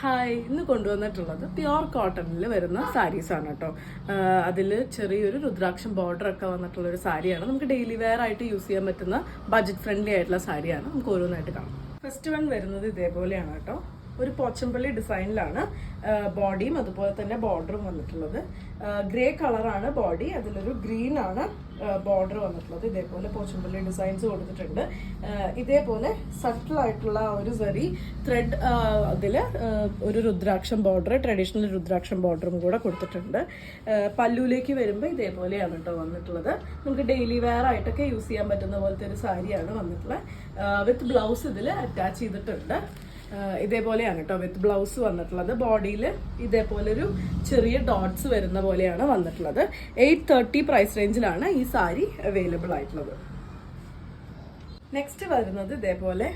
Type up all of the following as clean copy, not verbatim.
Hi, ഇന്ന് കൊണ്ടുവന്നിട്ടുള്ളത് pure കോട്ടണിൽ വരുന്ന സാരീസ് ആണ് കേട്ടോ. അതിൽ ചെറിയൊരു രുദ്രാക്ഷം ബോർഡർ ഒക്കെ വന്നിട്ടുള്ള ഒരു സാരിയാണ്. നമുക്ക് ഡെയിലി വെയർ ആയിട്ട് യൂസ് ചെയ്യാൻ പറ്റുന്ന ബഡ്ജറ്റ് ഫ്രണ്ട്ലി ആയിട്ടുള്ള സാരിയാണ്. നമുക്ക് ഓരോന്നായിട്ട് കാണാം. ഫസ്റ്റ് വൺ വരുന്നത് ഇതേപോലെയാണ് കേട്ടോ. ഒരു പോച്ചമ്പള്ളി ഡിസൈനിലാണ് ബോഡിയും അതുപോലെ തന്നെ ബോർഡറും വന്നിട്ടുള്ളത്. ഗ്രേ കളറാണ് ബോഡി, അതിലൊരു ഗ്രീൻ ആണ് ബോർഡർ വന്നിട്ടുള്ളത്. ഇതേപോലെ പോച്ചമ്പള്ളി ഡിസൈൻസ് കൊടുത്തിട്ടുണ്ട്. ഇതേപോലെ സട്ടിൽ ആയിട്ടുള്ള ഒരു സെറി ത്രെഡ് അതിൽ ഒരു രുദ്രാക്ഷം ബോർഡർ, ട്രഡീഷണൽ രുദ്രാക്ഷം ബോർഡറും കൂടെ കൊടുത്തിട്ടുണ്ട്. പല്ലുവിലേക്ക് വരുമ്പോൾ ഇതേപോലെയാണ് കേട്ടോ വന്നിട്ടുള്ളത്. നമുക്ക് ഡെയിലി വെയർ ആയിട്ടൊക്കെ യൂസ് ചെയ്യാൻ പറ്റുന്ന പോലത്തെ ഒരു സാരിയാണ് വന്നിട്ടുള്ളത്. വിത്ത് ബ്ലൗസ് ഇതിൽ അറ്റാച്ച് ചെയ്തിട്ടുണ്ട്. ഇതേപോലെയാണ് കേട്ടോ വിത്ത് ബ്ലൗസ് വന്നിട്ടുള്ളത്. ബോഡിയിൽ ഇതേപോലെ ഒരു ചെറിയ ഡോട്ട്സ് വരുന്ന പോലെയാണ് വന്നിട്ടുള്ളത്. 830 പ്രൈസ് റേഞ്ചിലാണ് ഈ സാരി അവൈലബിൾ ആയിട്ടുള്ളത്. നെക്സ്റ്റ് വരുന്നത് ഇതേപോലെ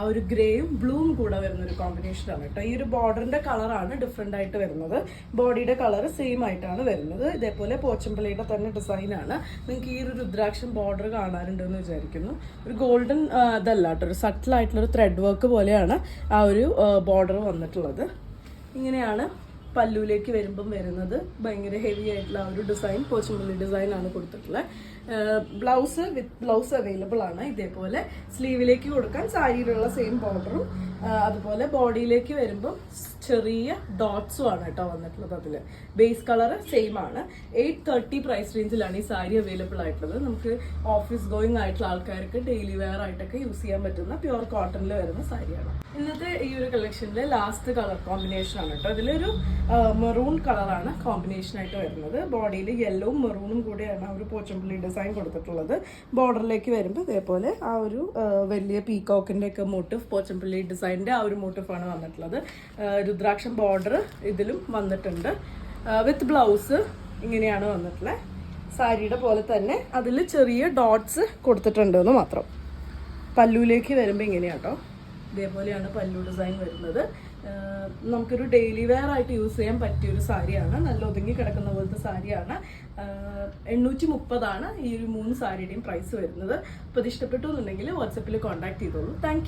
ഒരു ഗ്രേയും ബ്ലൂവും കൂടെ വരുന്ന ഒരു കോമ്പിനേഷൻ ആണ് കേട്ടോ. ഈ ഒരു ബോർഡറിന്റെ കളറാണ് ഡിഫറെന്റ് ആയിട്ട് വരുന്നത്. ബോഡിയുടെ കളർ സെയിം ആയിട്ടാണ് വരുന്നത്. ഇതേപോലെ പോച്ചമ്പള്ളിയുടെ തന്നെ ഡിസൈൻ ആണ്. നിങ്ങൾക്ക് ഈ ഒരു രുദ്രാക്ഷം ബോർഡർ കാണാറുണ്ടെന്ന് വിചാരിക്കുന്നു. ഒരു ഗോൾഡൻ ഇതല്ല കേട്ടോ, ഒരു സട്ടിൽ ആയിട്ടുള്ള ഒരു ത്രെഡ് വർക്ക് പോലെയാണ് ആ ഒരു ബോർഡർ വന്നിട്ടുള്ളത്. ഇങ്ങനെയാണ് പല്ലുവിലേക്ക് വരുമ്പം വരുന്നത്. ഭയങ്കര ഹെവി ആയിട്ടുള്ള ഒരു ഡിസൈൻ, പോച്ചമ്പള്ളി ഡിസൈൻ ആണ് കൊടുത്തിട്ടുള്ളത്. ബ്ലൗസ് വിത്ത് ബ്ലൗസ് അവൈലബിൾ ആണ്. ഇതേപോലെ സ്ലീവിലേക്ക് കൊടുക്കാൻ സാരിയിലുള്ള സെയിം ബോർഡറും അതുപോലെ ബോഡിയിലേക്ക് വരുമ്പം ചെറിയ ഡോട്ട്സും ആണ് കേട്ടോ വന്നിട്ടുള്ളത്. അതിൽ ബേസ് കളർ സെയിം ആണ്. 830 പ്രൈസ് റേഞ്ചിലാണ് ഈ സാരി അവൈലബിൾ ആയിട്ടുള്ളത്. നമുക്ക് ഓഫീസ് ഗോയിങ് ആയിട്ടുള്ള ആൾക്കാർക്ക് ഡെയിലി വെയർ ആയിട്ടൊക്കെ യൂസ് ചെയ്യാൻ പറ്റുന്ന പ്യുവർ കോട്ടണിൽ വരുന്ന സാരിയാണ്. ഇന്നത്തെ ഈ ഒരു കളക്ഷനിലെ ലാസ്റ്റ് കളർ കോമ്പിനേഷൻ ആണ് കേട്ടോ. ഇതിലൊരു മെറൂൺ കളറാണ് കോമ്പിനേഷൻ ആയിട്ട് വരുന്നത്. ബോഡിയിൽ യെല്ലോവും മെറൂണും കൂടെയാണ് ആ ഒരു പോച്ചമ്പള്ളി ഡിസൈൻ കൊടുത്തിട്ടുള്ളത്. ബോർഡറിലേക്ക് വരുമ്പോൾ ഇതേപോലെ ആ ഒരു വലിയ പീകോക്കിന്റെ ഒക്കെ മോട്ടീവ്, പോച്ചമ്പള്ളി ഡിസൈനിന്റെ ആ ഒരു മോട്ടീവാണ് വന്നിട്ടുള്ളത്. രുദ്രാക്ഷം ബോർഡർ ഇതിലും വന്നിട്ടുണ്ട്. വിത്ത് ബ്ലൗസ് ഇങ്ങനെയാണ് വന്നിട്ടുള്ളത്. സാരിയുടെ പോലെ തന്നെ അതിൽ ചെറിയ ഡോട്ട്സ് കൊടുത്തിട്ടുണ്ട് എന്ന് മാത്രം. പല്ലുവിലേക്ക് വരുമ്പോൾ ഇങ്ങനെയാട്ടോ, ഇതേപോലെയാണ് പല്ലു ഡിസൈൻ വരുന്നത്. നമുക്കൊരു ഡെയിലി വെയർ ആയിട്ട് യൂസ് ചെയ്യാൻ പറ്റിയൊരു സാരിയാണ്. നല്ല ഒതുങ്ങി കിടക്കുന്ന പോലത്തെ സാരിയാണ്. 830 ഈ ഒരു 3 സാരിയുടെയും പ്രൈസ് വരുന്നത്. അപ്പോൾ ഇത് ഇഷ്ടപ്പെട്ടു എന്നുണ്ടെങ്കിൽ വാട്സപ്പിൽ കോൺടാക്ട് ചെയ്തോളൂ. താങ്ക്